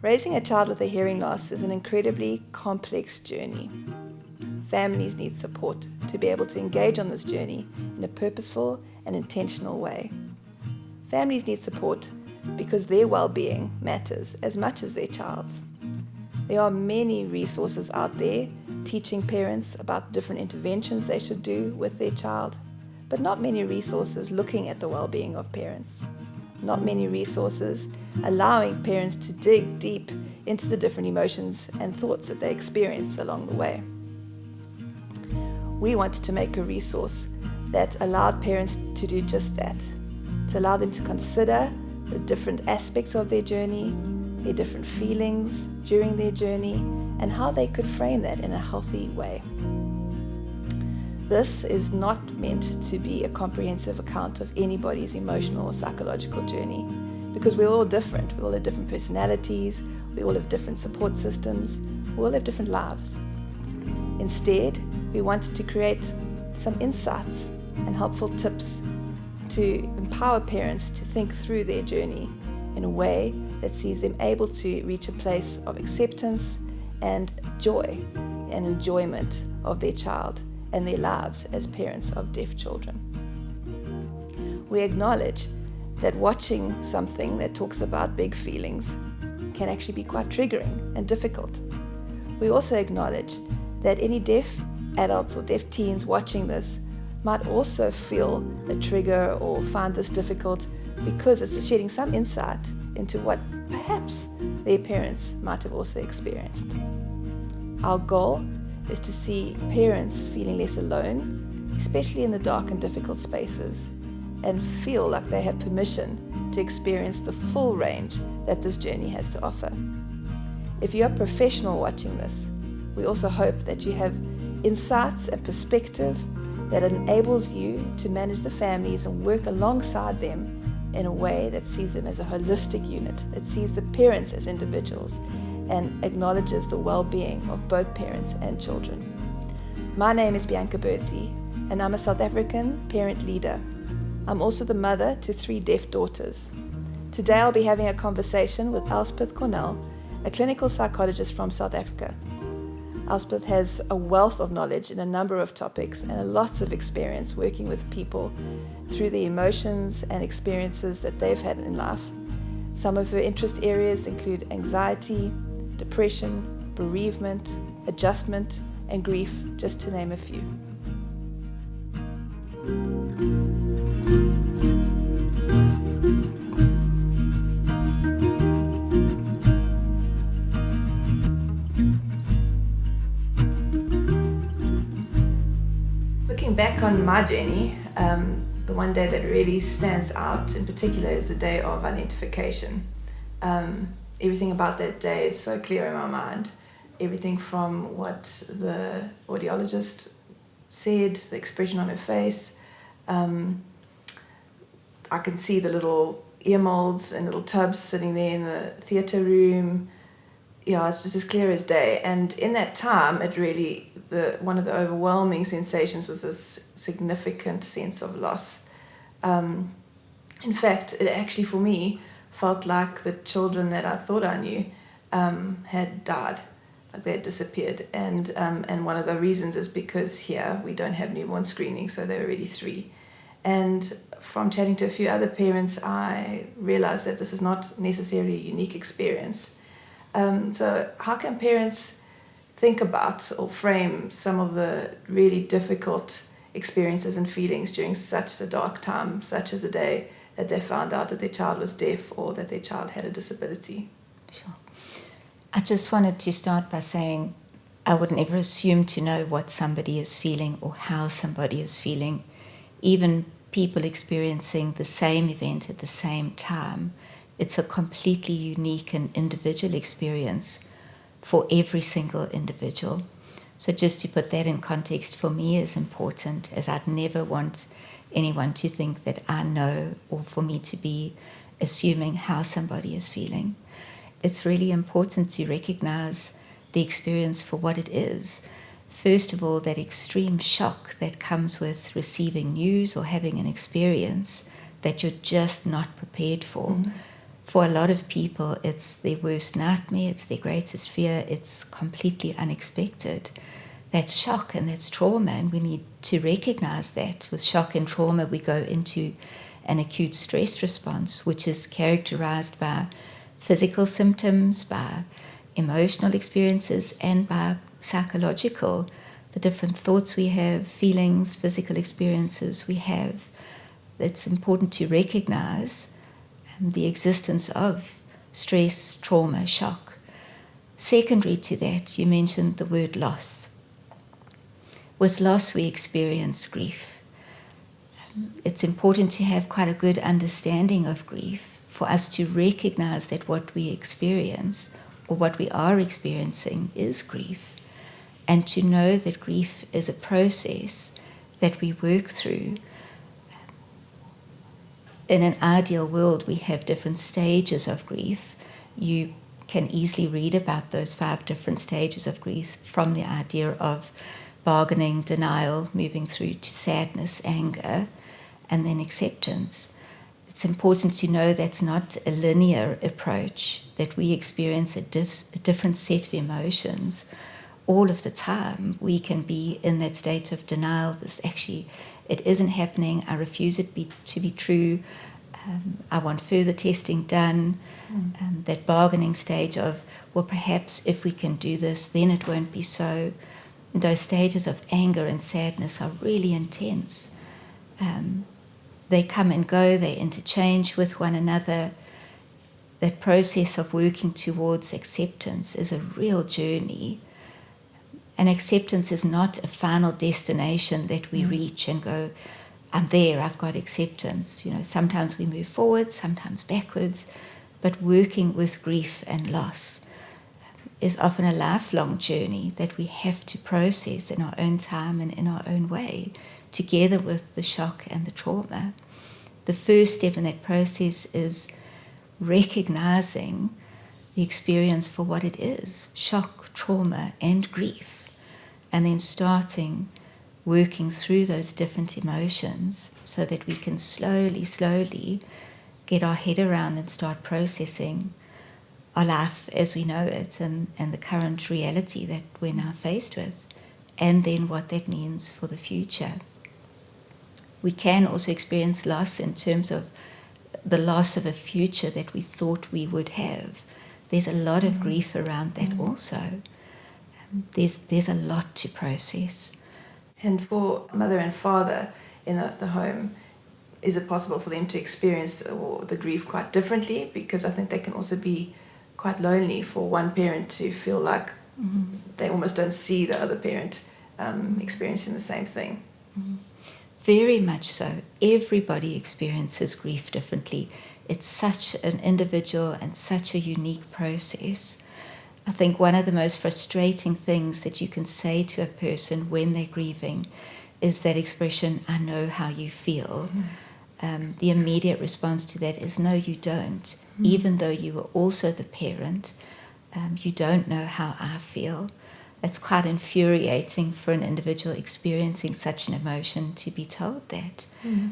Raising a child with a hearing loss is an incredibly complex journey. Families need support to be able to engage on this journey in a purposeful and intentional way. Families need support because their well-being matters as much as their child's. There are many resources out there teaching parents about different interventions they should do with their child, but not many resources looking at the well-being of parents. Not many resources allowing parents to dig deep into the different emotions and thoughts that they experience along the way. We wanted to make a resource that allowed parents to do just that, to allow them to consider the different aspects of their journey, their different feelings during their journey, and how they could frame that in a healthy way. This is not meant to be a comprehensive account of anybody's emotional or psychological journey, because we're all different. We all have different personalities, we all have different support systems, we all have different lives. Instead, we wanted to create some insights and helpful tips to empower parents to think through their journey in a way that sees them able to reach a place of acceptance and joy and enjoyment of their child and their lives as parents of deaf children. We acknowledge that watching something that talks about big feelings can actually be quite triggering and difficult. We also acknowledge that any deaf adults or deaf teens watching this might also feel a trigger or find this difficult because it's shedding some insight into what perhaps their parents might have also experienced. Our goal is to see parents feeling less alone, especially in the dark and difficult spaces, and feel like they have permission to experience the full range that this journey has to offer. If you're a professional watching this, we also hope that you have insights and perspective that enables you to manage the families and work alongside them in a way that sees them as a holistic unit, that sees the parents as individuals and acknowledges the well-being of both parents and children. My name is Bianca Birdsey, and I'm a South African parent leader. I'm also the mother to 3 deaf daughters. Today I'll be having a conversation with Elspeth Cornell, a clinical psychologist from South Africa. Elspeth has a wealth of knowledge in a number of topics and lots of experience working with people through the emotions and experiences that they've had in life. Some of her interest areas include anxiety, depression, bereavement, adjustment, and grief, just to name a few. Looking back on my journey, the one day that really stands out in particular is the day of identification. Everything about that day is so clear in my mind. Everything from what the audiologist said, the expression on her face. I can see the little ear molds and little tubs sitting there in the theatre room. Yeah, it's just as clear as day. And in that time, it really, one of the overwhelming sensations was this significant sense of loss. In fact, it actually, for me, felt like the children that I thought I knew had died, like they had disappeared. And one of the reasons is because here we don't have newborn screening, so they're already 3. And from chatting to a few other parents, I realized that this is not necessarily a unique experience. So how can parents think about or frame some of the really difficult experiences and feelings during such a dark time, such as the day that they found out that their child was deaf or that their child had a disability? Sure. I just wanted to start by saying I would never assume to know what somebody is feeling or how somebody is feeling. Even people experiencing the same event at the same time, it's a completely unique and individual experience for every single individual. So just to put that in context for me is important, as I'd never want anyone to think that I know or for me to be assuming how somebody is feeling. It's really important to recognize the experience for what it is. First of all, that extreme shock that comes with receiving news or having an experience that you're just not prepared for. For a lot of people, it's their worst nightmare, it's their greatest fear, it's completely unexpected. That's shock and that's trauma, and we need to recognize that. With shock and trauma, we go into an acute stress response, which is characterized by physical symptoms, by emotional experiences, and by psychological, the different thoughts we have, feelings, physical experiences we have. It's important to recognize the existence of stress, trauma, shock. Secondary to that, you mentioned the word loss. With loss, we experience grief. It's important to have quite a good understanding of grief for us to recognize that what we experience or what we are experiencing is grief, and to know that grief is a process that we work through. In an ideal world, we have different stages of grief. You can easily read about those 5 different stages of grief, from the idea of bargaining, denial, moving through to sadness, anger, and then acceptance. It's important to know that's not a linear approach, that we experience a different set of emotions all of the time. We can be in that state of denial. It isn't happening. I refuse it to be true. I want further testing done. That bargaining stage of, well, perhaps if we can do this, then it won't be so. Those stages of anger and sadness are really intense. They come and go, they interchange with one another. That process of working towards acceptance is a real journey. And acceptance is not a final destination that we reach and go, I'm there, I've got acceptance. Sometimes we move forward, sometimes backwards, but working with grief and loss is often a lifelong journey that we have to process in our own time and in our own way, together with the shock and the trauma. The first step in that process is recognizing the experience for what it is, shock, trauma, and grief, and then starting working through those different emotions so that we can slowly get our head around and start processing our life as we know it, and the current reality that we're now faced with, and then what that means for the future. We can also experience loss in terms of the loss of a future that we thought we would have. There's a lot of grief around that also. There's a lot to process. And for mother and father in the home, is it possible for them to experience the grief quite differently? Because I think they can also be quite lonely for one parent to feel like they almost don't see the other parent experiencing the same thing. Very much so. Everybody experiences grief differently. It's such an individual and such a unique process. I think one of the most frustrating things that you can say to a person when they're grieving is that expression, I know how you feel. The immediate response to that is, no, you don't. Even though you were also the parent, you don't know how I feel. It's quite infuriating for an individual experiencing such an emotion to be told that.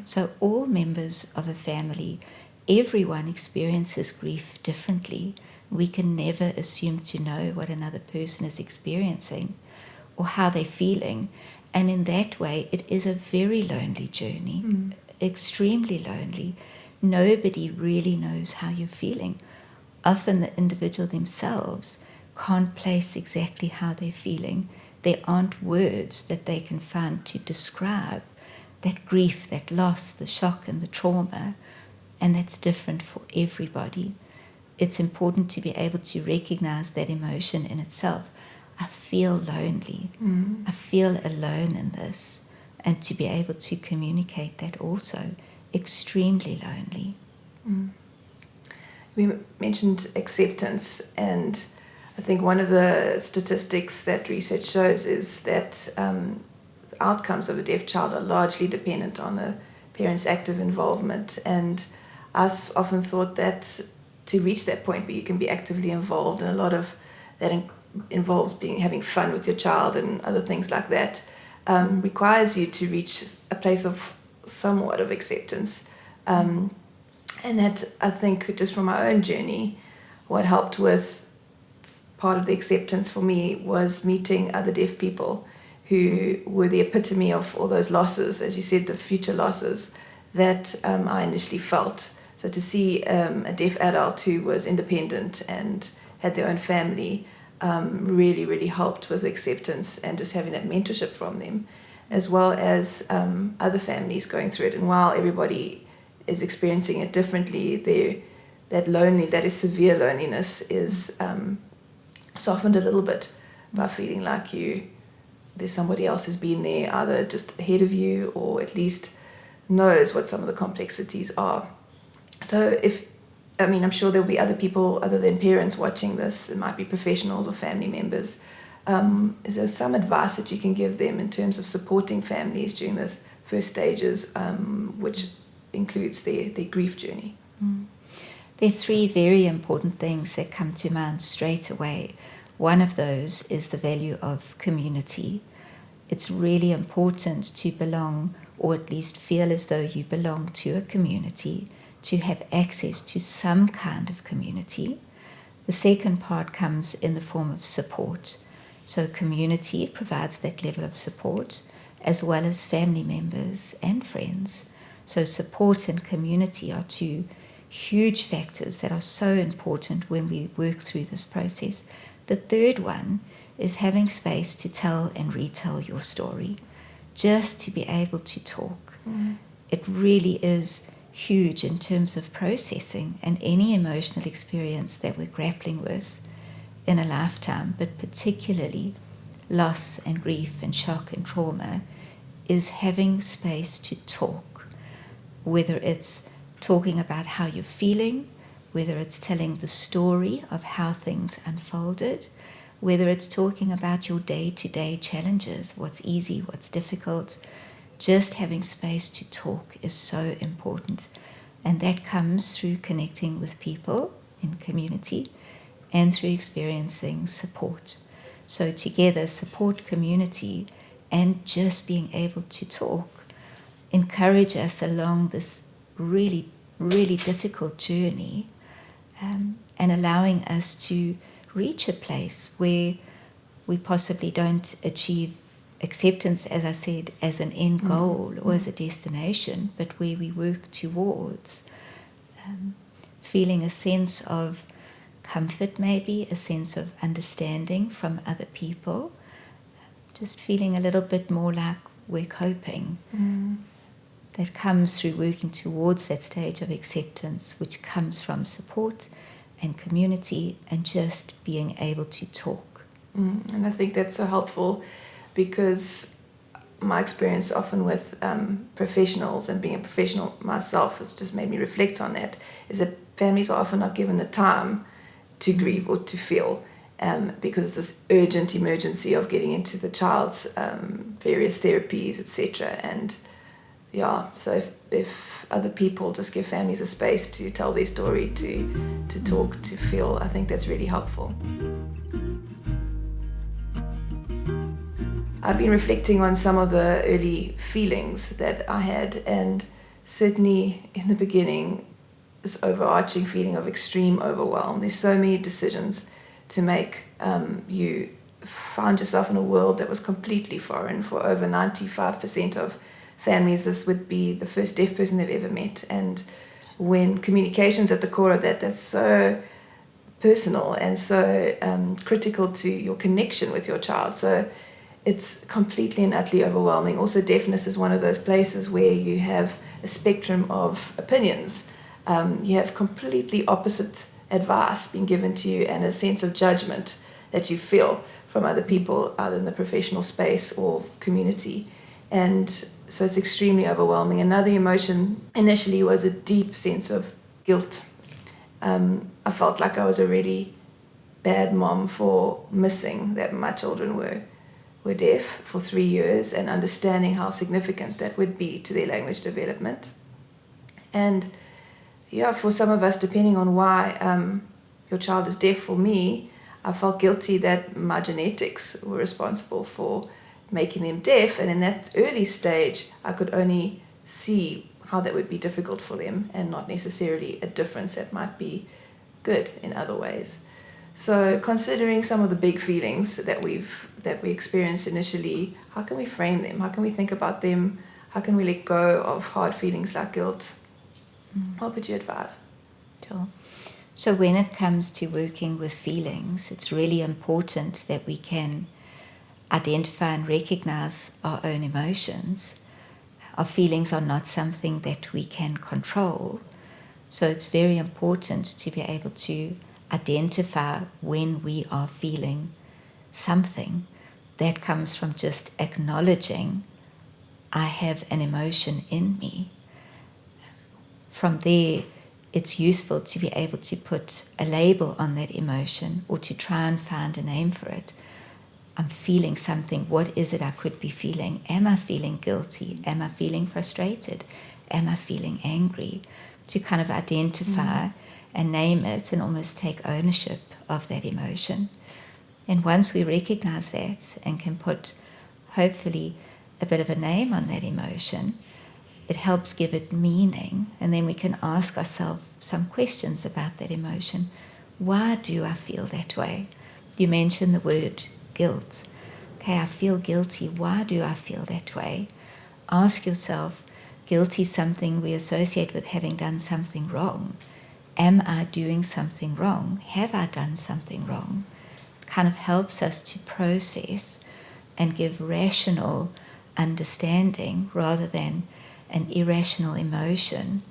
So all members of a family, everyone experiences grief differently. We can never assume to know what another person is experiencing or how they're feeling. And in that way, it is a very lonely journey, extremely lonely. Nobody really knows how you're feeling. Often the individual themselves can't place exactly how they're feeling. There aren't words that they can find to describe that grief, that loss, the shock and the trauma. And that's different for everybody. It's important to be able to recognize that emotion in itself. I feel lonely. I feel alone in this. And to be able to communicate that also, extremely lonely. We mentioned acceptance, and I think one of the statistics that research shows is that outcomes of a deaf child are largely dependent on the parents' active involvement. And I've often thought that to reach that point where you can be actively involved, and a lot of that involves having fun with your child and other things like that, requires you to reach a place of somewhat of acceptance. And that, I think, just from my own journey, what helped with part of the acceptance for me was meeting other deaf people who were the epitome of all those losses, as you said, the future losses that I initially felt. So to see a deaf adult who was independent and had their own family really, really helped with acceptance and just having that mentorship from them, as well as other families going through it. And while everybody is experiencing it differently, that is severe loneliness is softened a little bit by feeling like there's somebody else who's been there, either just ahead of you or at least knows what some of the complexities are. So I'm sure there'll be other people other than parents watching this. It might be professionals or family members. Is there some advice that you can give them in terms of supporting families during those first stages, which includes their grief journey? There are three very important things that come to mind straight away. One of those is the value of community. It's really important to belong, or at least feel as though you belong to a community, to have access to some kind of community. The second part comes in the form of support. So community provides that level of support, as well as family members and friends. So support and community are two huge factors that are so important when we work through this process. The third one is having space to tell and retell your story, just to be able to talk. It really is huge in terms of processing and any emotional experience that we're grappling with in a lifetime, but particularly loss and grief and shock and trauma, is having space to talk, whether it's talking about how you're feeling, whether it's telling the story of how things unfolded, whether it's talking about your day-to-day challenges, what's easy, what's difficult. Just having space to talk is so important. And that comes through connecting with people in community and through experiencing support. So together, support, community, and just being able to talk encourage us along this really, really difficult journey, and allowing us to reach a place where we possibly don't achieve acceptance, as I said, as an end goal or as a destination, but where we work towards feeling a sense of comfort, maybe a sense of understanding from other people, just feeling a little bit more like we're coping. That comes through working towards that stage of acceptance, which comes from support and community and just being able to talk. And I think that's so helpful, because my experience often with professionals, and being a professional myself, has just made me reflect on that, is that families are often not given the time to grieve or to feel, because it's this urgent emergency of getting into the child's various therapies, etc. And so if other people just give families a space to tell their story, to talk, to feel, I think that's really helpful. I've been reflecting on some of the early feelings that I had, and certainly in the beginning, this overarching feeling of extreme overwhelm. There's so many decisions to make. You found yourself in a world that was completely foreign. For over 95% of families, this would be the first deaf person they've ever met. And when communication's at the core of that, that's so personal and so critical to your connection with your child. So it's completely and utterly overwhelming. Also, deafness is one of those places where you have a spectrum of opinions. You have completely opposite advice being given to you, and a sense of judgment that you feel from other people, either in the professional space or community. And so it's extremely overwhelming. Another emotion initially was a deep sense of guilt. I felt like I was a really bad mom for missing that my children were deaf for 3 years, and understanding how significant that would be to their language development. And for some of us, depending on why your child is deaf, for me, I felt guilty that my genetics were responsible for making them deaf. And in that early stage, I could only see how that would be difficult for them and not necessarily a difference that might be good in other ways. So considering some of the big feelings that we experience initially, how can we frame them? How can we think about them? How can we let go of hard feelings like guilt? What would you advise? Sure. So when it comes to working with feelings, it's really important that we can identify and recognize our own emotions. Our feelings are not something that we can control. So it's very important to be able to identify when we are feeling something. That comes from just acknowledging, I have an emotion in me. From there, it's useful to be able to put a label on that emotion or to try and find a name for it. I'm feeling something. What is it I could be feeling? Am I feeling guilty? Am I feeling frustrated? Am I feeling angry? To kind of identify and name it and almost take ownership of that emotion. And once we recognize that and can put, hopefully, a bit of a name on that emotion, it helps give it meaning. And then we can ask ourselves some questions about that emotion. Why do I feel that way? You mentioned the word guilt. Okay, I feel guilty. Why do I feel that way? Ask yourself, guilty is something we associate with having done something wrong. Am I doing something wrong? Have I done something wrong? It kind of helps us to process and give rational understanding rather than an irrational emotion.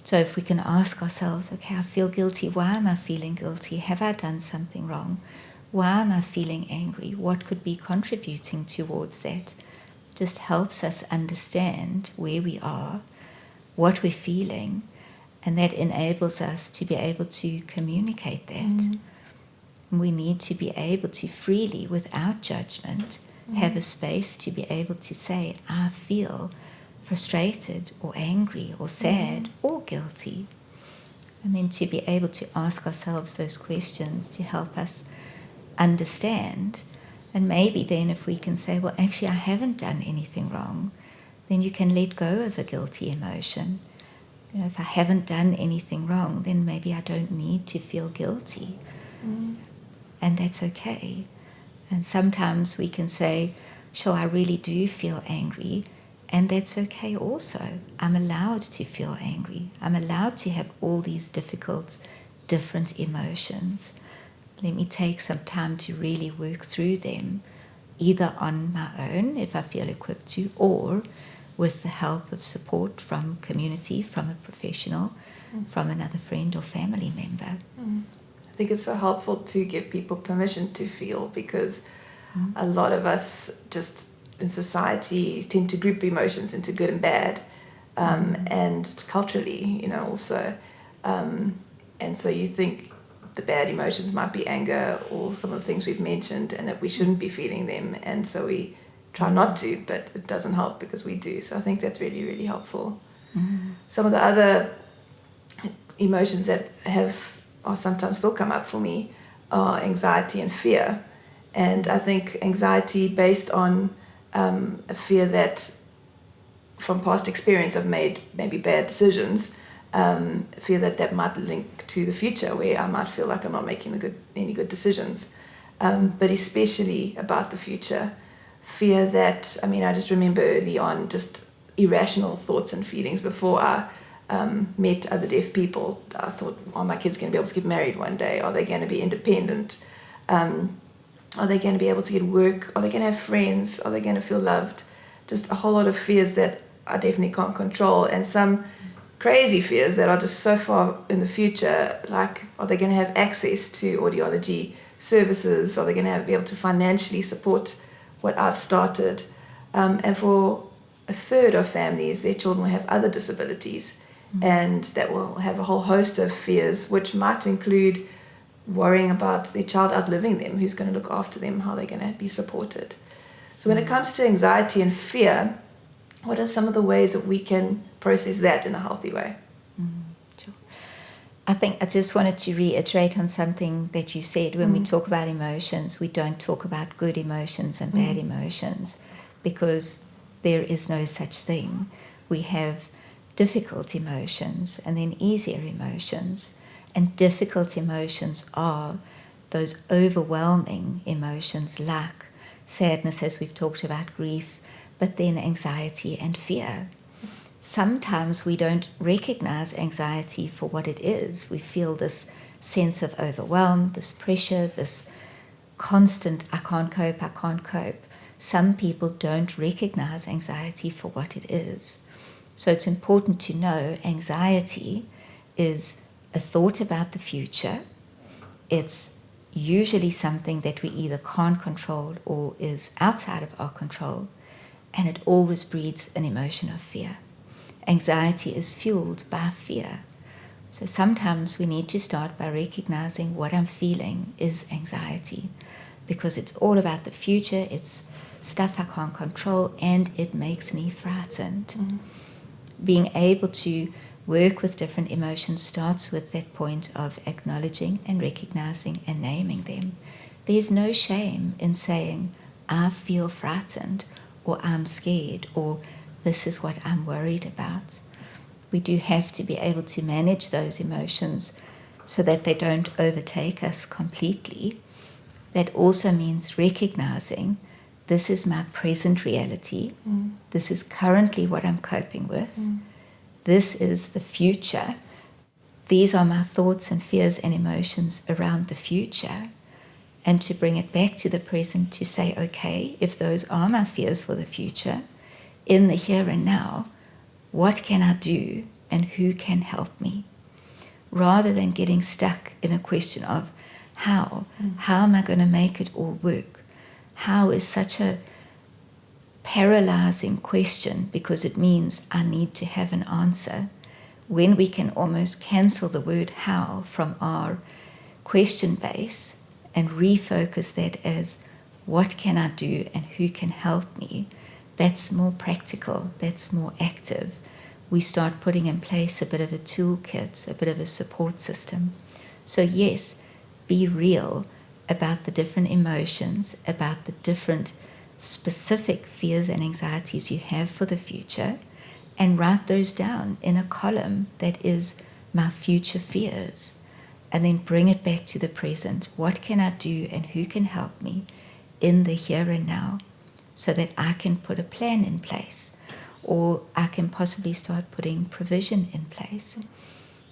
So if we can ask ourselves, okay, I feel guilty. Why am I feeling guilty? Have I done something wrong? Why am I feeling angry? What could be contributing towards that? Just helps us understand where we are, what we're feeling, and that enables us to be able to communicate that. We need to be able to freely, without judgment, have a space to be able to say, I feel frustrated or angry or sad or guilty. And then to be able to ask ourselves those questions to help us understand. And maybe then if we can say, well, actually, I haven't done anything wrong, then you can let go of a guilty emotion. You know, if I haven't done anything wrong, then maybe I don't need to feel guilty. And that's okay. And sometimes we can say, sure, I really do feel angry, and that's okay also. I'm allowed to feel angry. I'm allowed to have all these difficult, different emotions. Let me take some time to really work through them, either on my own, if I feel equipped to, or with the help of support from community, from a professional, from another friend or family member. I think it's so helpful to give people permission to feel, because a lot of us just in society tend to group emotions into good and bad, and culturally, you know, also. And so you think the bad emotions might be anger or some of the things we've mentioned, and that we shouldn't be feeling them. And so we try not to, but it doesn't help because we do. So I think that's really, really helpful. Some of the other emotions that or sometimes still come up for me are anxiety and fear. And I think anxiety based on a fear that from past experience I've made maybe bad decisions, fear that might link to the future where I might feel like I'm not making any good decisions, but especially about the future. Fear that, I mean, I just remember early on just irrational thoughts and feelings before I met other deaf people. I thought, are my kids going to be able to get married one day? Are they going to be independent? Are they going to be able to get work? Are they going to have friends? Are they going to feel loved? Just a whole lot of fears that I definitely can't control, and some crazy fears that are just so far in the future, like are they going to have access to audiology services? Are they going to be able to financially support what I've started? And for a third of families, their children will have other disabilities, and that will have a whole host of fears, which might include worrying about their child outliving them, who's going to look after them, how they're going to be supported. So when it comes to anxiety and fear, what are some of the ways that we can process that in a healthy way? Sure. I think I just wanted to reiterate on something that you said. When we talk about emotions, we don't talk about good emotions and bad emotions, because there is no such thing. We have difficult emotions and then easier emotions. And difficult emotions are those overwhelming emotions like sadness, as we've talked about, grief, but then anxiety and fear. Sometimes we don't recognize anxiety for what it is. We feel this sense of overwhelm, this pressure, this constant, I can't cope. Some people don't recognize anxiety for what it is. So it's important to know anxiety is a thought about the future. It's usually something that we either can't control or is outside of our control, and it always breeds an emotion of fear. Anxiety is fueled by fear. So sometimes we need to start by recognizing what I'm feeling is anxiety, because it's all about the future, it's stuff I can't control, and it makes me frightened. Mm. Being able to work with different emotions starts with that point of acknowledging and recognizing and naming them. There's no shame in saying, I feel frightened, or I'm scared, or this is what I'm worried about. We do have to be able to manage those emotions so that they don't overtake us completely. That also means recognizing this is my present reality. Mm. This is currently what I'm coping with. Mm. This is the future. These are my thoughts and fears and emotions around the future. And to bring it back to the present, to say, okay, if those are my fears for the future, in the here and now, what can I do and who can help me? Rather than getting stuck in a question of how am I going to make it all work? How is such a paralyzing question, because it means I need to have an answer, when we can almost cancel the word how from our question base and refocus that as what can I do and who can help me. That's more practical, that's more active. We start putting in place a bit of a toolkit, a bit of a support system. So yes, be real about the different emotions, about the different specific fears and anxieties you have for the future, and write those down in a column that is my future fears, and then bring it back to the present. What can I do and who can help me in the here and now, so that I can put a plan in place, or I can possibly start putting provision in place.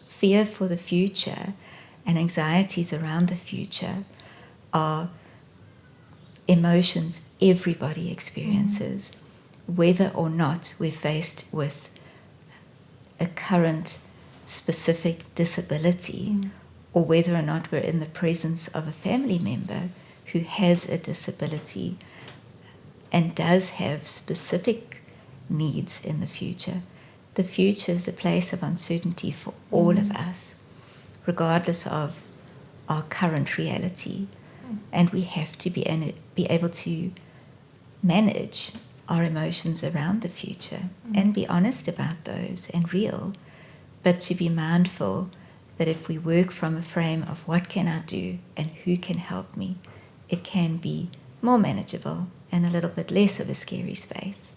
Fear for the future and anxieties around the future are emotions everybody experiences, whether or not we're faced with a current specific disability, or whether or not we're in the presence of a family member who has a disability and does have specific needs in the future. The future is a place of uncertainty for all of us, regardless of our current reality. And we have to be able to manage our emotions around the future and be honest about those and real, but to be mindful that if we work from a frame of what can I do and who can help me, it can be more manageable and a little bit less of a scary space.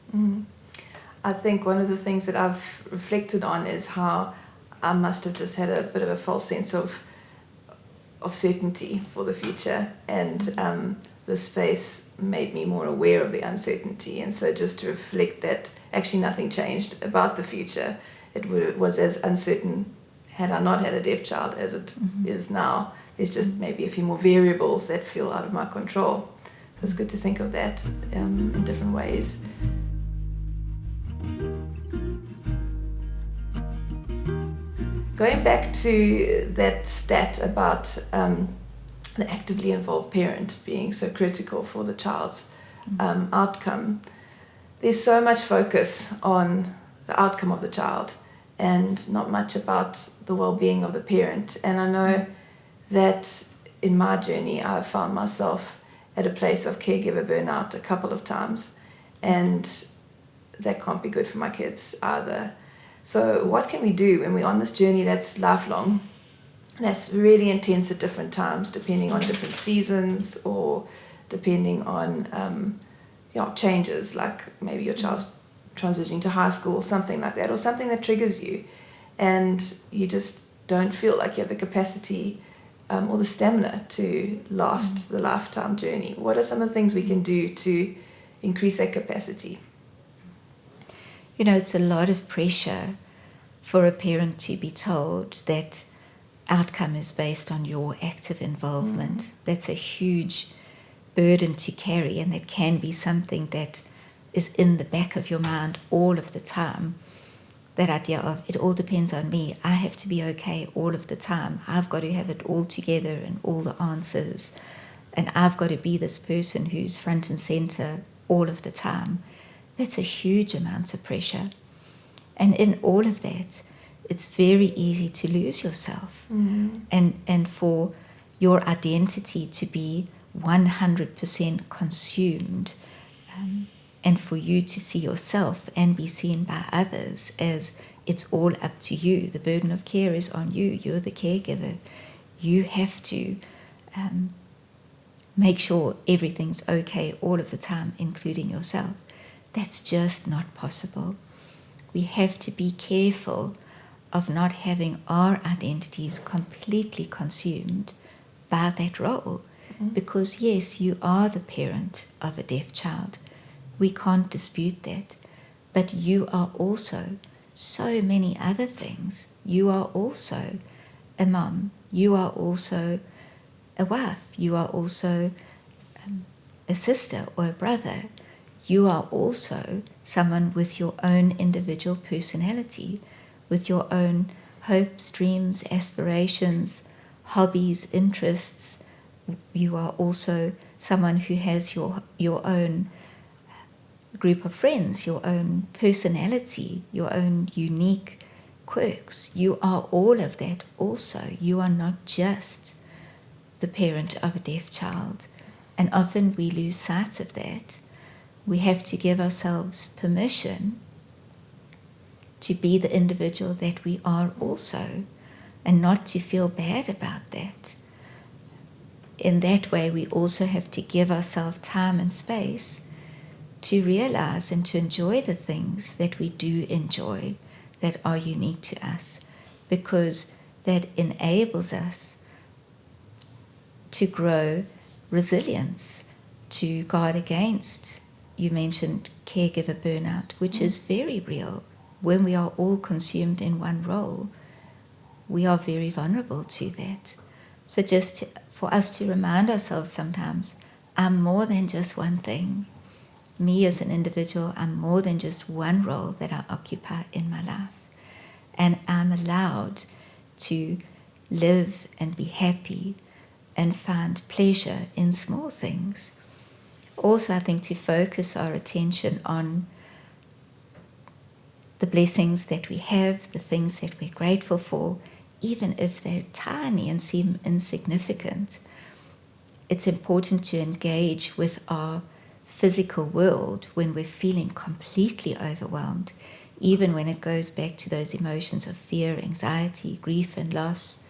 I think one of the things that I've reflected on is how I must have just had a bit of a false sense of certainty for the future, and the space made me more aware of the uncertainty. And so just to reflect that actually nothing changed about the future. It was as uncertain had I not had a deaf child as it is now. There's just maybe a few more variables that feel out of my control. So it's good to think of that in different ways. Going back to that stat about the actively involved parent being so critical for the child's outcome, there's so much focus on the outcome of the child and not much about the well-being of the parent. And I know that in my journey, I've found myself at a place of caregiver burnout a couple of times, and that can't be good for my kids either. So what can we do when we're on this journey that's lifelong, that's really intense at different times, depending on different seasons or depending on changes, like maybe your child's transitioning to high school or something like that, or something that triggers you, and you just don't feel like you have the capacity or the stamina to last the lifetime journey. What are some of the things we can do to increase that capacity? You know, it's a lot of pressure for a parent to be told that outcome is based on your active involvement. That's a huge burden to carry, and that can be something that is in the back of your mind all of the time. That idea of it all depends on me. I have to be okay all of the time. I've got to have it all together and all the answers. And I've got to be this person who's front and center all of the time. That's a huge amount of pressure. And in all of that, it's very easy to lose yourself and for your identity to be 100% consumed, and for you to see yourself and be seen by others as it's all up to you. The burden of care is on you. You're the caregiver. You have to make sure everything's okay all of the time, including yourself. That's just not possible. We have to be careful of not having our identities completely consumed by that role. Because yes, you are the parent of a deaf child. We can't dispute that. But you are also so many other things. You are also a mom. You are also a wife. You are also a sister or a brother. You are also someone with your own individual personality, with your own hopes, dreams, aspirations, hobbies, interests. You are also someone who has your own group of friends, your own personality, your own unique quirks. You are all of that also. You are not just the parent of a deaf child. And often we lose sight of that. We have to give ourselves permission to be the individual that we are also, and not to feel bad about that. In that way, we also have to give ourselves time and space to realize and to enjoy the things that we do enjoy that are unique to us, because that enables us to grow resilience, to guard against. You mentioned caregiver burnout, which is very real. When we are all consumed in one role, we are very vulnerable to that. So just for us to remind ourselves sometimes, I'm more than just one thing. Me as an individual, I'm more than just one role that I occupy in my life. And I'm allowed to live and be happy and find pleasure in small things. Also, I think to focus our attention on the blessings that we have, the things that we're grateful for, even if they're tiny and seem insignificant. It's important to engage with our physical world when we're feeling completely overwhelmed, even when it goes back to those emotions of fear, anxiety, grief, and loss.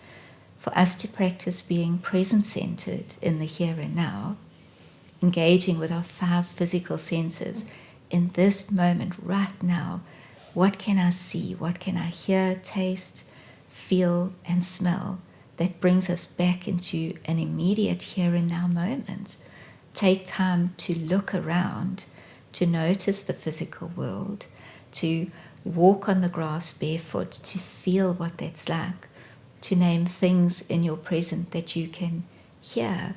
For us to practice being present-centered in the here and now, engaging with our 5 physical senses in this moment, right now. What can I see? What can I hear, taste, feel, and smell that brings us back into an immediate here and now moment? Take time to look around, to notice the physical world, to walk on the grass barefoot, to feel what that's like, to name things in your present that you can hear.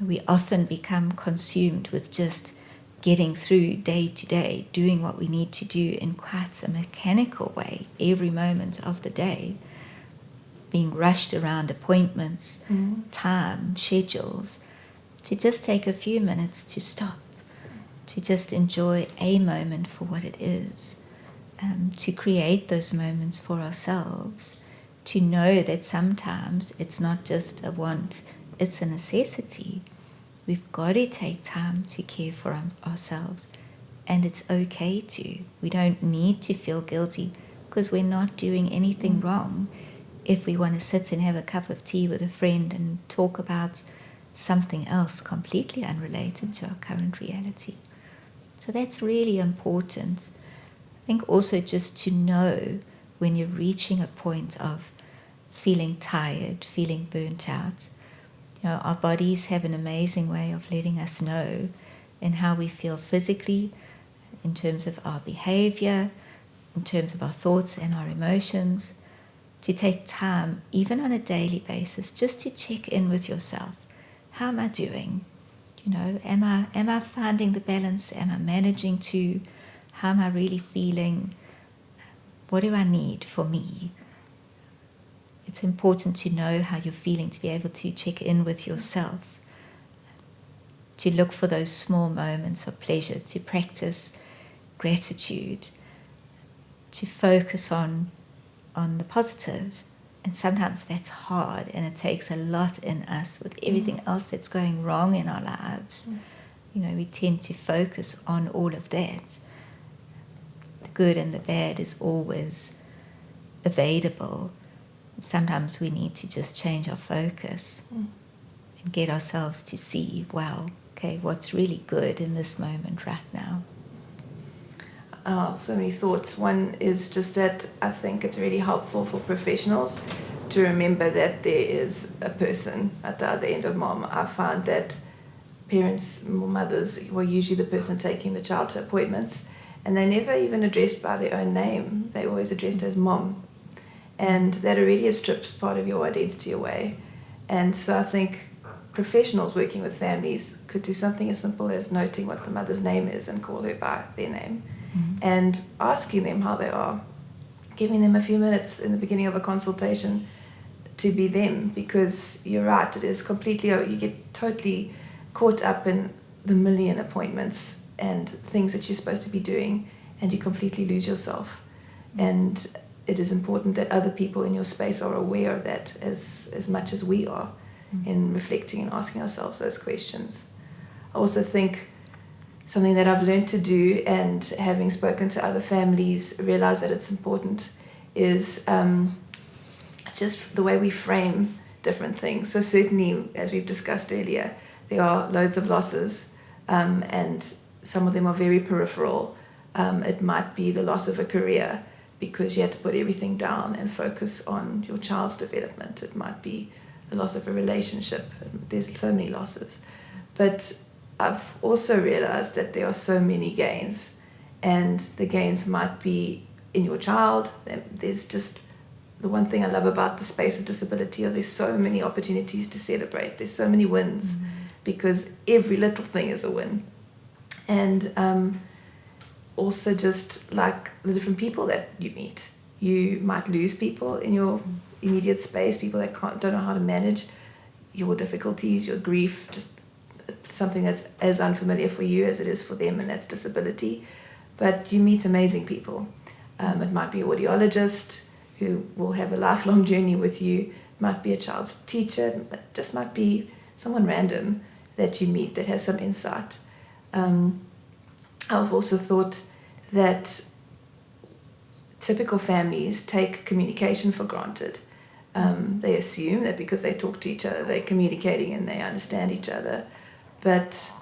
We often become consumed with just getting through day to day, doing what we need to do in quite a mechanical way every moment of the day, being rushed around appointments, time, schedules, to just take a few minutes to stop, to just enjoy a moment for what it is, to create those moments for ourselves, to know that sometimes it's not just a want, it's a necessity. We've got to take time to care for ourselves, and it's okay to. We don't need to feel guilty because we're not doing anything wrong if we want to sit and have a cup of tea with a friend and talk about something else completely unrelated to our current reality. So that's really important. think also just to know when you're reaching a point of feeling tired, feeling burnt out. Our bodies have an amazing way of letting us know in how we feel physically, in terms of our behavior, in terms of our thoughts and our emotions, to take time, even on a daily basis, just to check in with yourself. How am I doing? Am I finding the balance? Am I managing to? How am I really feeling? What do I need for me? It's important to know how you're feeling, to be able to check in with yourself, to look for those small moments of pleasure, to practice gratitude, to focus on the positive. And sometimes that's hard, and it takes a lot in us with everything else that's going wrong in our lives. We tend to focus on all of that. The good and the bad is always available. Sometimes we need to just change our focus and get ourselves to see, wow, okay, what's really good in this moment right now. So many thoughts. One is just that I think it's really helpful for professionals to remember that there is a person at the other end of mom. I find that parents or mothers were usually the person taking the child to appointments, and they're never even addressed by their own name. They're always addressed as mom. And that already strips part of your identity away. And so I think professionals working with families could do something as simple as noting what the mother's name is and call her by their name. And asking them how they are, giving them a few minutes in the beginning of a consultation to be them, because you're right, it is completely, you get totally caught up in the million appointments and things that you're supposed to be doing, and you completely lose yourself. And it is important that other people in your space are aware of that as much as we are in reflecting and asking ourselves those questions. I also think something that I've learned to do, and having spoken to other families, realize that it's important, is just the way we frame different things. So certainly, as we've discussed earlier, there are loads of losses, and some of them are very peripheral. It might be the loss of a career because you had to put everything down and focus on your child's development. It might be the loss of a relationship. There's so many losses. But I've also realized that there are so many gains, and the gains might be in your child. There's just the one thing I love about the space of disability are there's so many opportunities to celebrate. There's so many wins because every little thing is a win. And also just like the different people that you meet. You might lose people in your immediate space, people that don't know how to manage your difficulties, your grief, just something that's as unfamiliar for you as it is for them, and that's disability. But you meet amazing people. It might be an audiologist who will have a lifelong journey with you. It might be a child's teacher. It just might be someone random that you meet that has some insight. I've also thought that typical families take communication for granted. They assume that because they talk to each other, they're communicating and they understand each other. But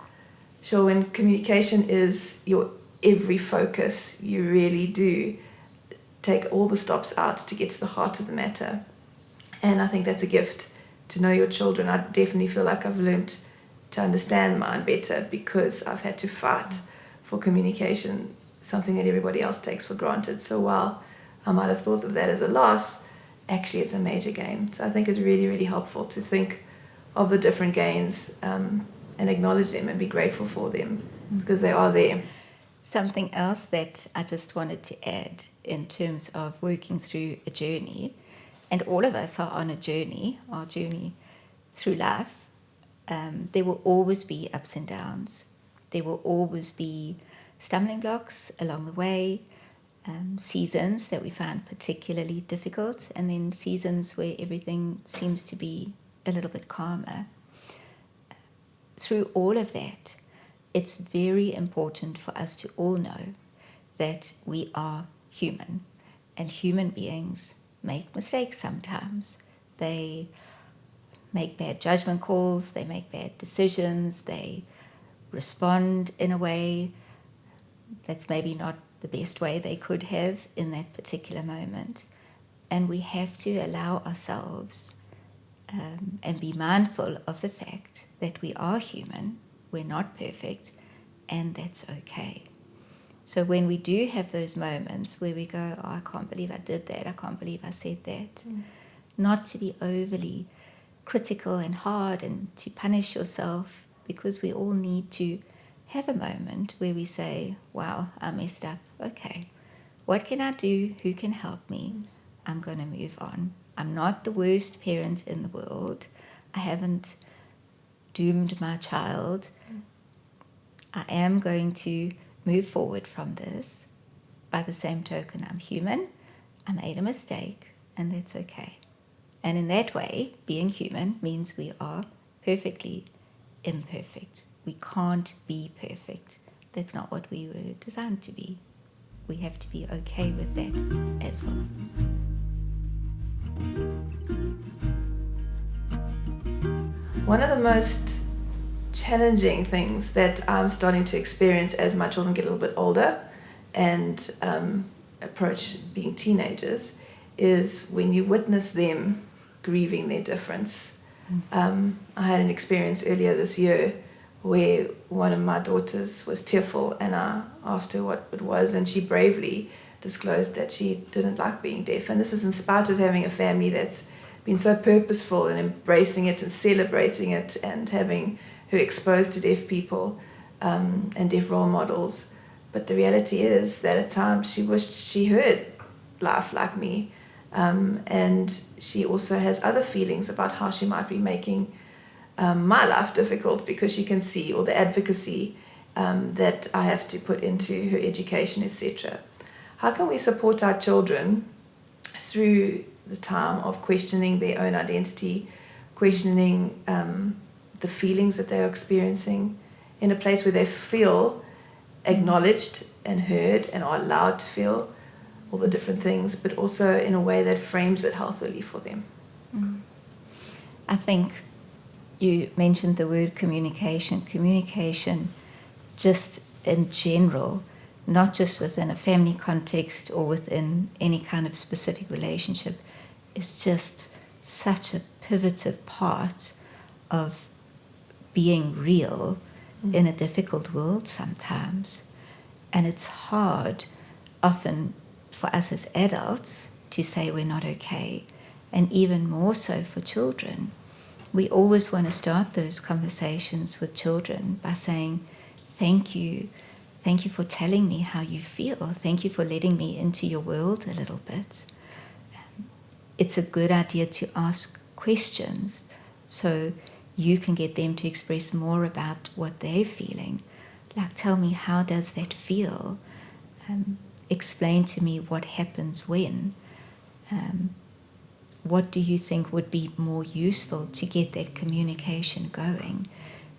sure, when communication is your every focus, you really do take all the stops out to get to the heart of the matter. And I think that's a gift, to know your children. I definitely feel like I've learned to understand mine better because I've had to fight for communication, something that everybody else takes for granted. So while I might have thought of that as a loss, actually it's a major gain. So I think it's really, really helpful to think of the different gains and acknowledge them and be grateful for them because they are there. Something else that I just wanted to add in terms of working through a journey, and all of us are on a journey, our journey through life. There will always be ups and downs. There will always be stumbling blocks along the way, seasons that we find particularly difficult, and then seasons where everything seems to be a little bit calmer. Through all of that, it's very important for us to all know that we are human, and human beings make mistakes sometimes. They make bad judgment calls, they make bad decisions, they respond in a way that's maybe not the best way they could have in that particular moment. And we have to allow ourselves and be mindful of the fact that we are human, we're not perfect, and that's okay. So when we do have those moments where we go, oh, I can't believe I did that, I can't believe I said that, not to be overly critical and hard and to punish yourself, because we all need to have a moment where we say, wow, I messed up. Okay, what can I do? Who can help me? I'm going to move on. I'm not the worst parent in the world. I haven't doomed my child. I am going to move forward from this. By the same token, I'm human. I made a mistake, and that's okay. And in that way, being human means we are perfectly imperfect. We can't be perfect. That's not what we were designed to be. We have to be okay with that as well. One of the most challenging things that I'm starting to experience as my children get a little bit older and approach being teenagers is when you witness them grieving their difference. I had an experience earlier this year where one of my daughters was tearful, and I asked her what it was, and she bravely disclosed that she didn't like being deaf. And this is in spite of having a family that's been so purposeful in embracing it and celebrating it and having her exposed to deaf people and deaf role models. But the reality is that at times she wished she heard life like me. And she also has other feelings about how she might be making my life difficult, because she can see all the advocacy that I have to put into her education, etc. How can we support our children through the time of questioning their own identity, questioning the feelings that they are experiencing, in a place where they feel acknowledged and heard and are allowed to feel all the different things, but also in a way that frames it healthily for them? I think you mentioned the word communication. Communication, just in general, not just within a family context or within any kind of specific relationship, is just such a pivotal part of being real in a difficult world sometimes. And it's hard often for us as adults to say we're not okay, and even more so for children. We always want to start those conversations with children by saying, thank you for telling me how you feel, thank you for letting me into your world a little bit. It's a good idea to ask questions so you can get them to express more about what they're feeling. Like, tell me, how does that feel? Explain to me what happens when. What do you think would be more useful to get that communication going?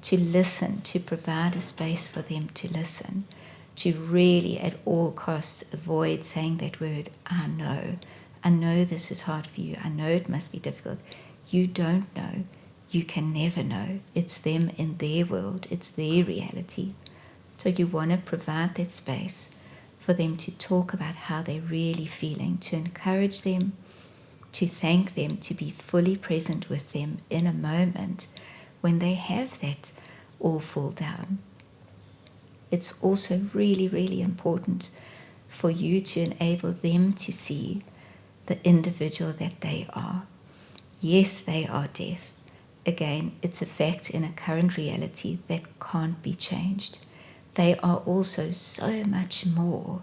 To listen, to provide a space for them to listen, to really at all costs avoid saying that word, I know this is hard for you, I know it must be difficult. You don't know, you can never know. It's them in their world, it's their reality. So you want to provide that space for them to talk about how they're really feeling, to encourage them, to thank them, to be fully present with them in a moment when they have that all fall down. It's also really, really important for you to enable them to see the individual that they are. Yes, they are deaf. Again, it's a fact in a current reality that can't be changed. They are also so much more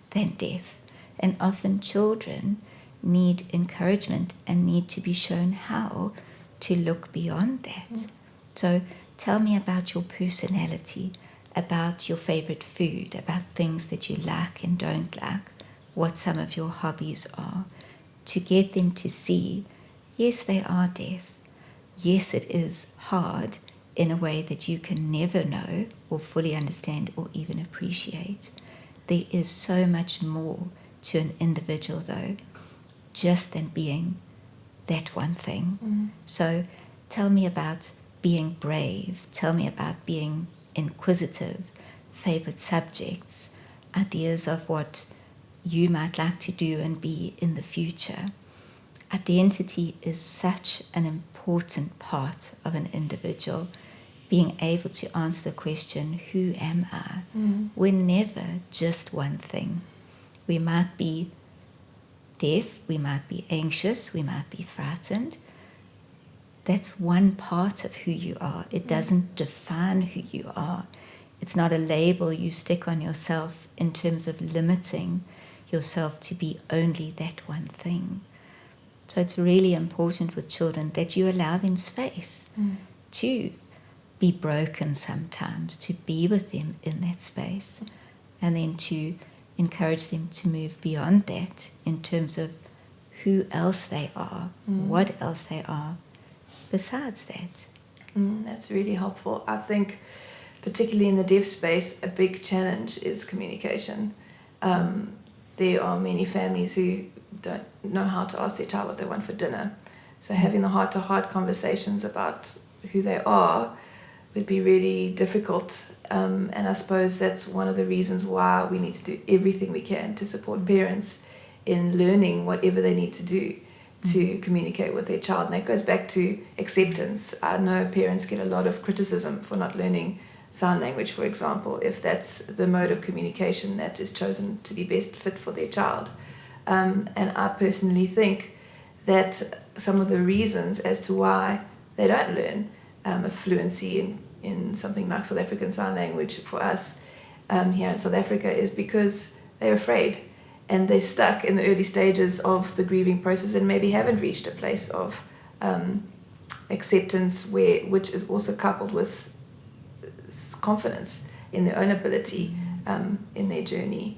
than deaf. And often children need encouragement and need to be shown how to look beyond that. So tell me about your personality, about your favorite food, about things that you like and don't like, what some of your hobbies are, to get them to see, yes, they are deaf. Yes, it is hard in a way that you can never know or fully understand or even appreciate. There is so much more to an individual, though, just than being that one thing. So tell me about being brave. Tell me about being inquisitive, favorite subjects, ideas of what you might like to do and be in the future. Identity is such an important part of an individual. Being able to answer the question, who am I? We're never just one thing. We might be deaf, we might be anxious, we might be frightened. That's one part of who you are. It doesn't define who you are. It's not a label you stick on yourself in terms of limiting yourself to be only that one thing. So it's really important with children that you allow them space to be broken sometimes, to be with them in that space, and then to encourage them to move beyond that in terms of who else they are, what else they are besides that. That's really helpful. I think particularly in the deaf space, a big challenge is communication. There are many families who don't know how to ask their child what they want for dinner. So having the heart-to-heart conversations about who they are would be really difficult. And I suppose that's one of the reasons why we need to do everything we can to support parents in learning whatever they need to do to communicate with their child. And that goes back to acceptance. I know parents get a lot of criticism for not learning sign language, for example, if that's the mode of communication that is chosen to be best fit for their child. And I personally think that some of the reasons as to why they don't learn a fluency in something like South African Sign Language for us here in South Africa is because they're afraid and they're stuck in the early stages of the grieving process and maybe haven't reached a place of acceptance which is also coupled with confidence in their own ability in their journey.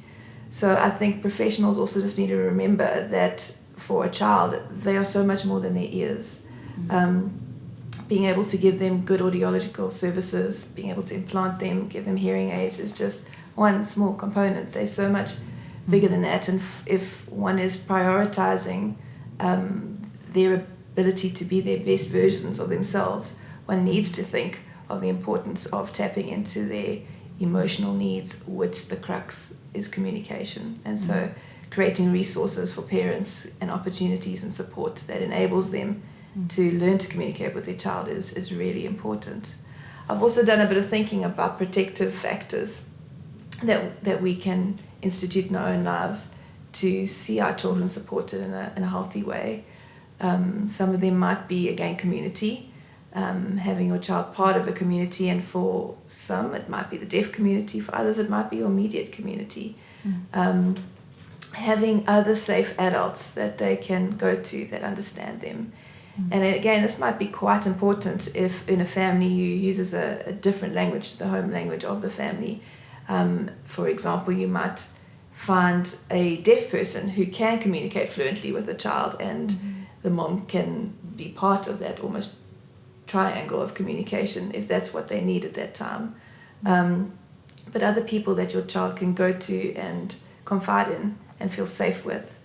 So I think professionals also just need to remember that for a child, they are so much more than their ears. Being able to give them good audiological services, being able to implant them, give them hearing aids is just one small component. They're so much bigger than that. And if one is prioritizing their ability to be their best versions of themselves, one needs to think of the importance of tapping into their emotional needs, which the crux is communication. And so creating resources for parents and opportunities and support that enables them to learn to communicate with their child is really important. I've also done a bit of thinking about protective factors that we can institute in our own lives to see our children supported in a healthy way. Some of them might be, again, community, having your child part of a community, and for some it might be the deaf community, for others it might be your immediate community. Having other safe adults that they can go to that understand them. And again, this might be quite important if in a family you uses a different language, the home language of the family. For example, you might find a deaf person who can communicate fluently with the child, and the mom can be part of that almost triangle of communication if that's what they need at that time. But other people that your child can go to and confide in and feel safe with.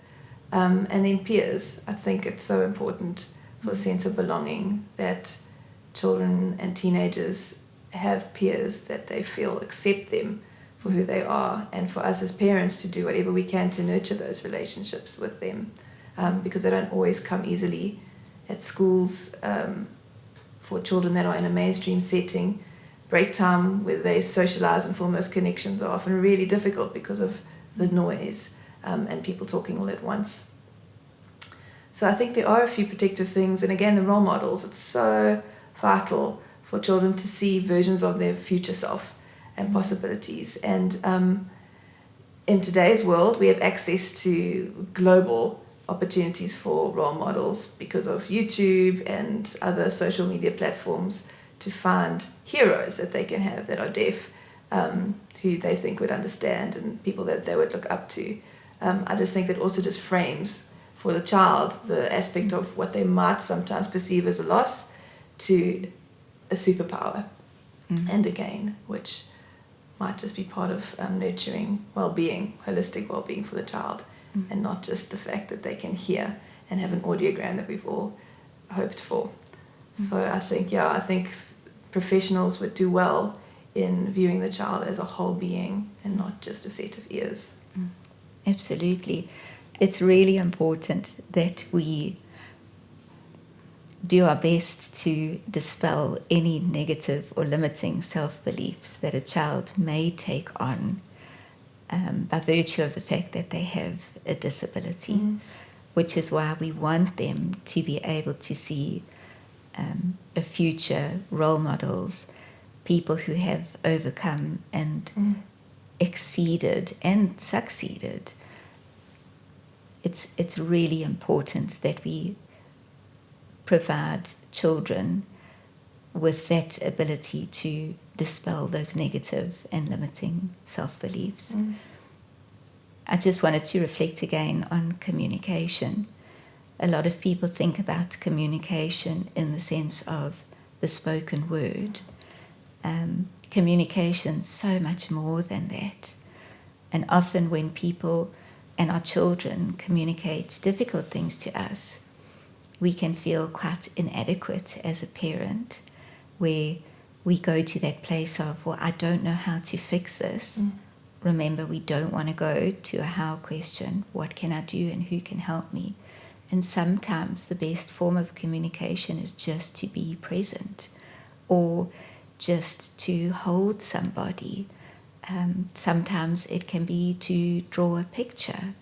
And then peers. I think it's so important for the sense of belonging that children and teenagers have peers that they feel accept them for who they are, and for us as parents to do whatever we can to nurture those relationships with them, because they don't always come easily at schools. For children that are in a mainstream setting, break time where they socialize and form those connections are often really difficult because of the noise and people talking all at once. So I think there are a few protective things, and again, the role models. It's so vital for children to see versions of their future self and possibilities. And in today's world, we have access to global opportunities for role models because of YouTube and other social media platforms to find heroes that they can have that are deaf, who they think would understand, and people that they would look up to. I just think that also just frames for the child the aspect of what they might sometimes perceive as a loss to a superpower and a gain, which might just be part of nurturing well-being, holistic well-being for the child, and not just the fact that they can hear and have an audiogram that we've all hoped for. So I think professionals would do well in viewing the child as a whole being and not just a set of ears. Absolutely. It's really important that we do our best to dispel any negative or limiting self-beliefs that a child may take on by virtue of the fact that they have a disability, which is why we want them to be able to see a future role models, people who have overcome and exceeded and succeeded. It's really important that we provide children with that ability to dispel those negative and limiting self-beliefs. I just wanted to reflect again on communication. A lot of people think about communication in the sense of the spoken word. Communication so much more than that. And often when people and our children communicate difficult things to us, we can feel quite inadequate as a parent, where we go to that place of, well, I don't know how to fix this. Remember, we don't want to go to a how question. What can I do and who can help me? And sometimes the best form of communication is just to be present or just to hold somebody. Sometimes it can be to draw a picture.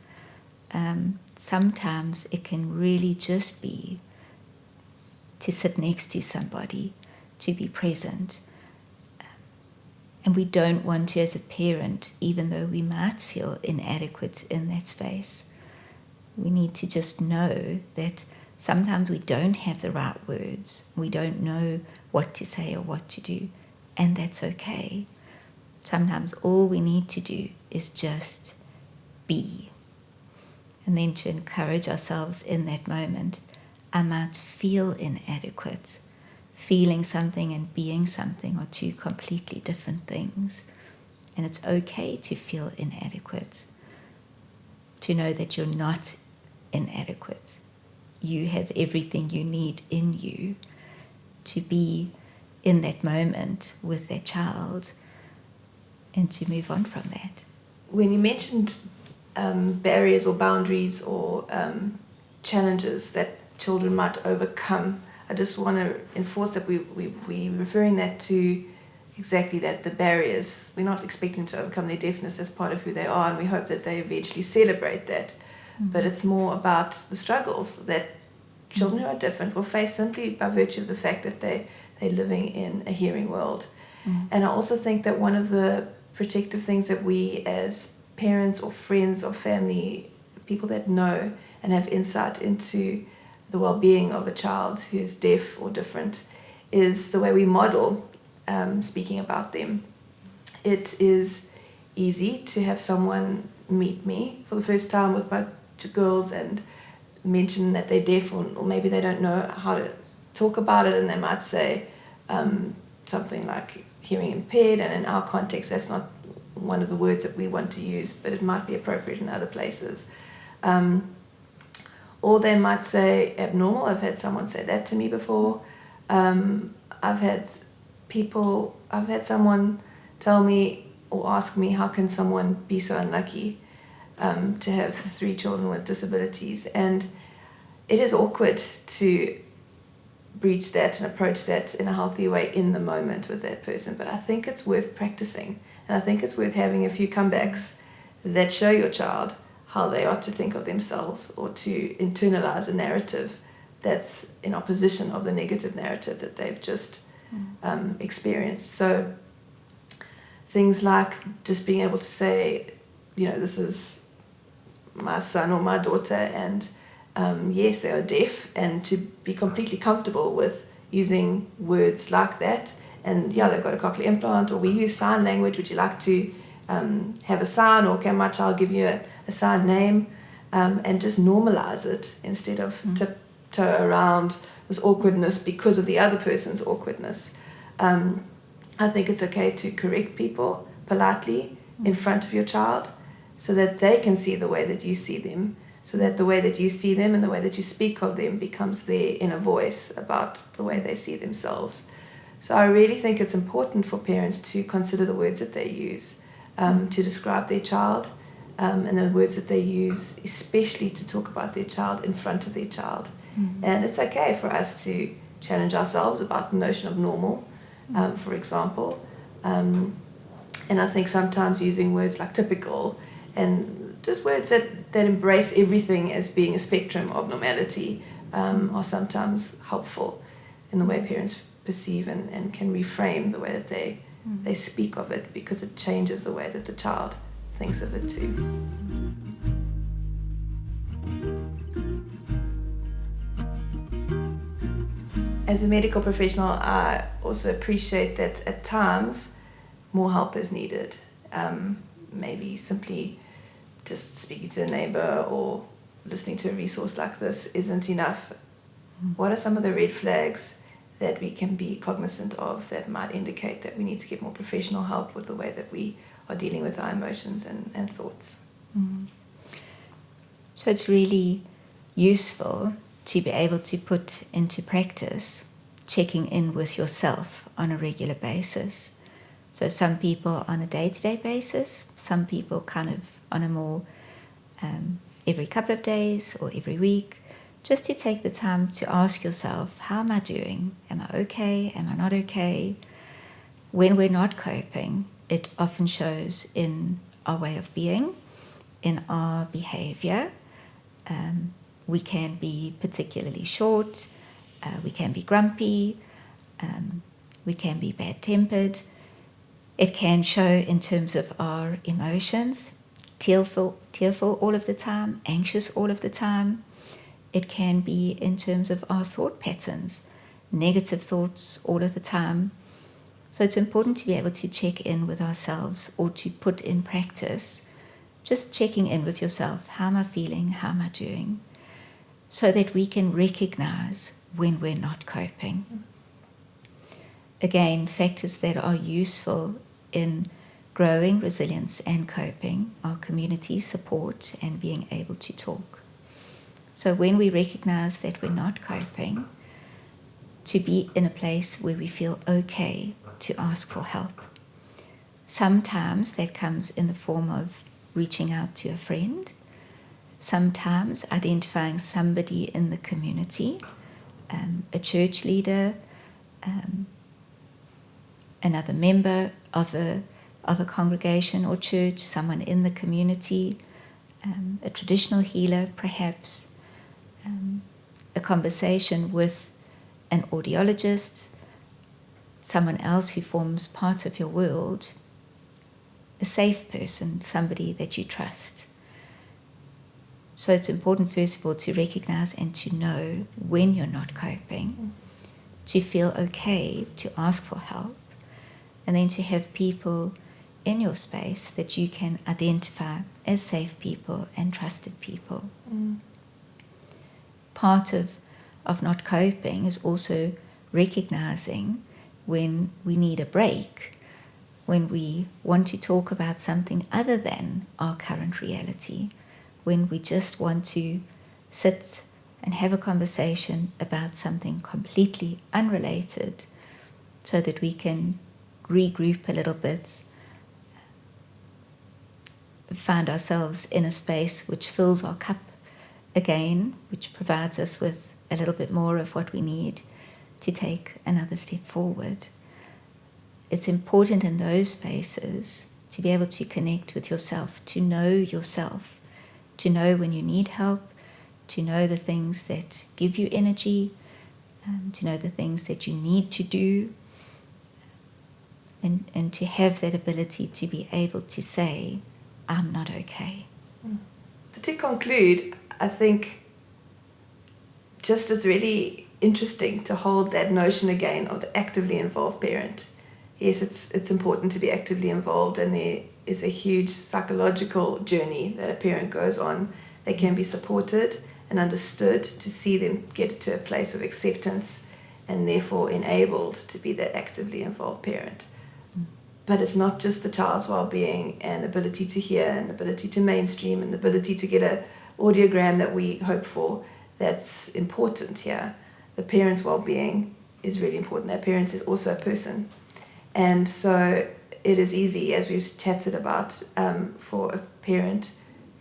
Sometimes it can really just be to sit next to somebody, to be present. And we don't want to, as a parent, even though we might feel inadequate in that space, we need to just know that sometimes we don't have the right words. We don't know what to say or what to do, and that's okay. Sometimes all we need to do is just be. And then to encourage ourselves in that moment. I might feel inadequate. Feeling something and being something are two completely different things. And it's okay to feel inadequate. To know that you're not inadequate. You have everything you need in you to be in that moment with that child and to move on from that. When you mentioned barriers or boundaries or challenges that children might overcome, I just want to enforce that we're referring that to exactly that, the barriers. We're not expecting to overcome their deafness as part of who they are, and we hope that they eventually celebrate that. But it's more about the struggles that children who are different will face simply by virtue of the fact that they're living in a hearing world. And I also think that one of the protective things that we as parents or friends or family, people that know and have insight into the well-being of a child who's deaf or different, is the way we model speaking about them. It is easy to have someone meet me for the first time with my girls and mention that they're deaf, or maybe they don't know how to talk about it, and they might say something like hearing impaired, and in our context that's not one of the words that we want to use, but it might be appropriate in other places. Or they might say abnormal. I've had someone say that to me before. I've had someone tell me or ask me, how can someone be so unlucky to have 3 children with disabilities? And it is awkward to breach that and approach that in a healthy way in the moment with that person. But I think it's worth practicing. And I think it's worth having a few comebacks that show your child how they are to think of themselves, or to internalize a narrative that's in opposition of the negative narrative that they've just experienced. So things like just being able to say, this is my son or my daughter, and yes, they are deaf, and to be completely comfortable with using words like that. And yeah, they've got a cochlear implant, or we use sign language. Would you like to have a sign, or can my child give you a sign name? And just normalize it instead of tiptoe around this awkwardness because of the other person's awkwardness. I think it's okay to correct people politely in front of your child, so that they can see the way that you see them, so that the way that you see them and the way that you speak of them becomes their inner voice about the way they see themselves. So I really think it's important for parents to consider the words that they use to describe their child, and the words that they use, especially to talk about their child in front of their child. And it's okay for us to challenge ourselves about the notion of normal, for example. And I think sometimes using words like typical and just words that embrace everything as being a spectrum of normality are sometimes helpful in the way parents perceive and can reframe the way that they speak of it, because it changes the way that the child thinks of it too. As a medical professional, I also appreciate that at times more help is needed. Maybe simply just speaking to a neighbor or listening to a resource like this isn't enough. What are some of the red flags that we can be cognizant of that might indicate that we need to get more professional help with the way that we are dealing with our emotions and thoughts? So it's really useful to be able to put into practice checking in with yourself on a regular basis. So some people on a day-to-day basis, some people kind of on a more every couple of days or every week, just to take the time to ask yourself, how am I doing? Am I okay? Am I not okay? When we're not coping, it often shows in our way of being, in our behavior. We can be particularly short, we can be grumpy, we can be bad-tempered. It can show in terms of our emotions, tearful all of the time, anxious all of the time. It can be in terms of our thought patterns, negative thoughts all of the time. So it's important to be able to check in with ourselves, or to put in practice just checking in with yourself. How am I feeling? How am I doing? So that we can recognize when we're not coping. Again, factors that are useful in growing resilience and coping are community support and being able to talk. So when we recognize that we're not coping, to be in a place where we feel okay to ask for help. Sometimes that comes in the form of reaching out to a friend, sometimes identifying somebody in the community, a church leader, another member of a congregation or church, someone in the community, a traditional healer perhaps, a conversation with an audiologist, someone else who forms part of your world, a safe person, somebody that you trust. So it's important, first of all, to recognize and to know when you're not coping, to feel okay to ask for help, and then to have people in your space that you can identify as safe people and trusted people. Part of not coping is also recognizing when we need a break, when we want to talk about something other than our current reality, when we just want to sit and have a conversation about something completely unrelated, so that we can regroup a little bit, find ourselves in a space which fills our cup again, which provides us with a little bit more of what we need to take another step forward. It's important in those spaces to be able to connect with yourself, to know when you need help, to know the things that give you energy, to know the things that you need to do, and to have that ability to be able to say, I'm not okay. So to conclude, I think just it's really interesting to hold that notion again of the actively involved parent. Yes, it's important to be actively involved, and there is a huge psychological journey that a parent goes on. They can be supported and understood to see them get to a place of acceptance and therefore enabled to be that actively involved parent. But it's not just the child's well-being and ability to hear and ability to mainstream and the ability to get an audiogram that we hope for that's important here. The parent's well-being is really important. That parent is also a person. And so it is easy, as we've chatted about, for a parent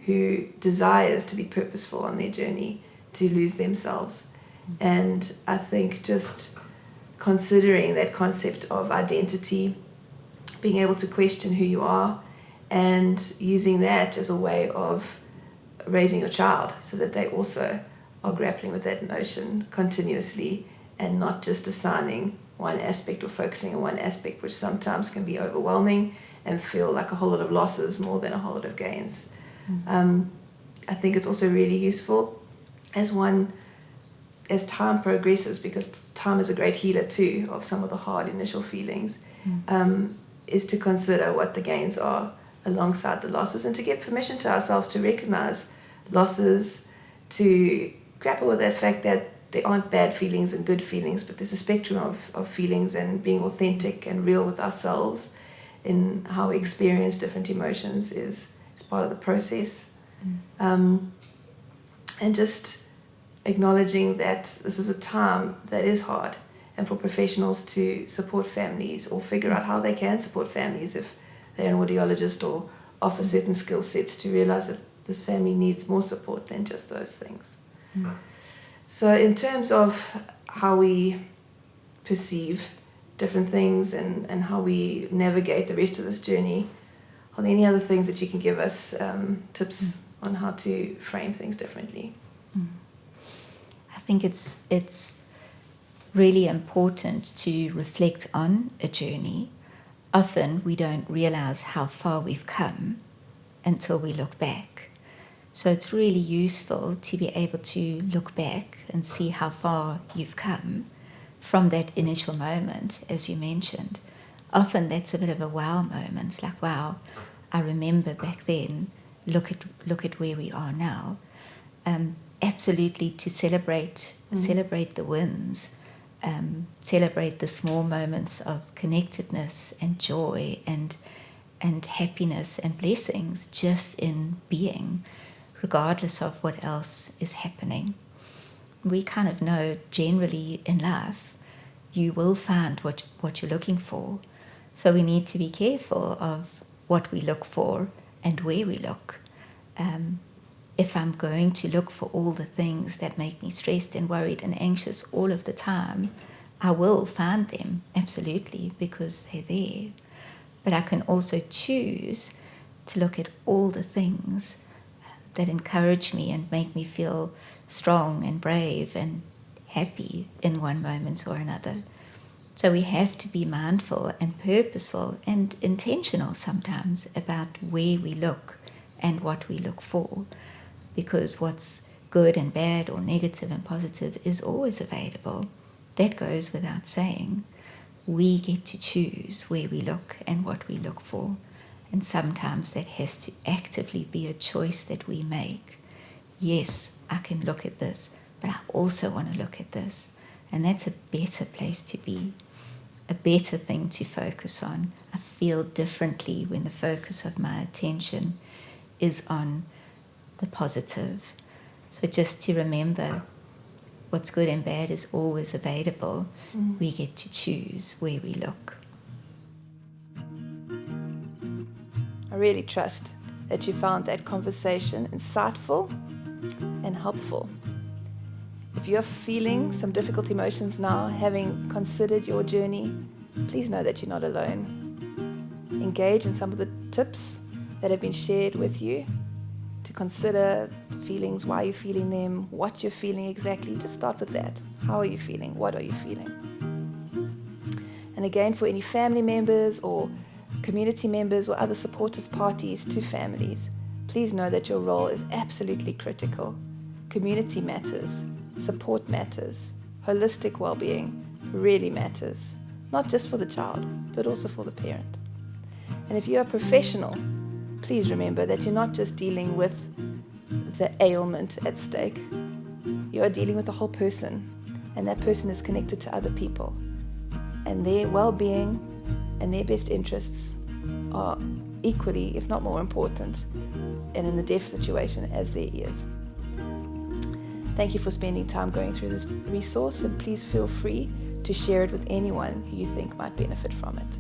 who desires to be purposeful on their journey to lose themselves. And I think just considering that concept of identity, being able to question who you are, and using that as a way of raising your child so that they also are grappling with that notion continuously and not just assigning one aspect or focusing on one aspect, which sometimes can be overwhelming and feel like a whole lot of losses more than a whole lot of gains. I think it's also really useful as time progresses, because time is a great healer too of some of the hard initial feelings, is to consider what the gains are alongside the losses, and to give permission to ourselves to recognize losses, to grapple with that fact that there aren't bad feelings and good feelings, but there's a spectrum of feelings, and being authentic and real with ourselves in how we experience different emotions is part of the process. And just acknowledging that this is a time that is hard, and for professionals to support families or figure out how they can support families if they're an audiologist, or offer certain skill sets, to realize that this family needs more support than just those things. So in terms of how we perceive different things and how we navigate the rest of this journey, are there any other things that you can give us, tips on how to frame things differently? I think it's really important to reflect on a journey. Often we don't realize how far we've come until we look back. So it's really useful to be able to look back and see how far you've come from that initial moment, as you mentioned. Often that's a bit of a wow moment, like, wow, I remember back then, look at where we are now. Absolutely to celebrate the wins, celebrate the small moments of connectedness and joy and happiness and blessings just in being, regardless of what else is happening. We kind of know generally in life you will find what you're looking for. So we need to be careful of what we look for and where we look. If I'm going to look for all the things that make me stressed and worried and anxious all of the time, I will find them, absolutely, because they're there. But I can also choose to look at all the things that encourage me and make me feel strong and brave and happy in one moment or another. So we have to be mindful and purposeful and intentional sometimes about where we look and what we look for, because what's good and bad or negative and positive is always available. That goes without saying. We get to choose where we look and what we look for. And sometimes that has to actively be a choice that we make. Yes, I can look at this, but I also want to look at this. And that's a better place to be, a better thing to focus on. I feel differently when the focus of my attention is on the positive. So just to remember, what's good and bad is always available. We get to choose where we look. I really trust that you found that conversation insightful and helpful. If you're feeling some difficult emotions now, having considered your journey, please know that you're not alone. Engage in some of the tips that have been shared with you to consider feelings, why you're feeling them, what you're feeling exactly. Just start with that. How are you feeling? What are you feeling? And again, for any family members or community members or other supportive parties to families, please know that your role is absolutely critical. Community matters, support matters, holistic well-being really matters, not just for the child, but also for the parent. And if you're a professional, please remember that you're not just dealing with the ailment at stake. You are dealing with the whole person, and that person is connected to other people. And their well-being and their best interests are equally, if not more important, and in the deaf situation as their ears. Thank you for spending time going through this resource, and please feel free to share it with anyone who you think might benefit from it.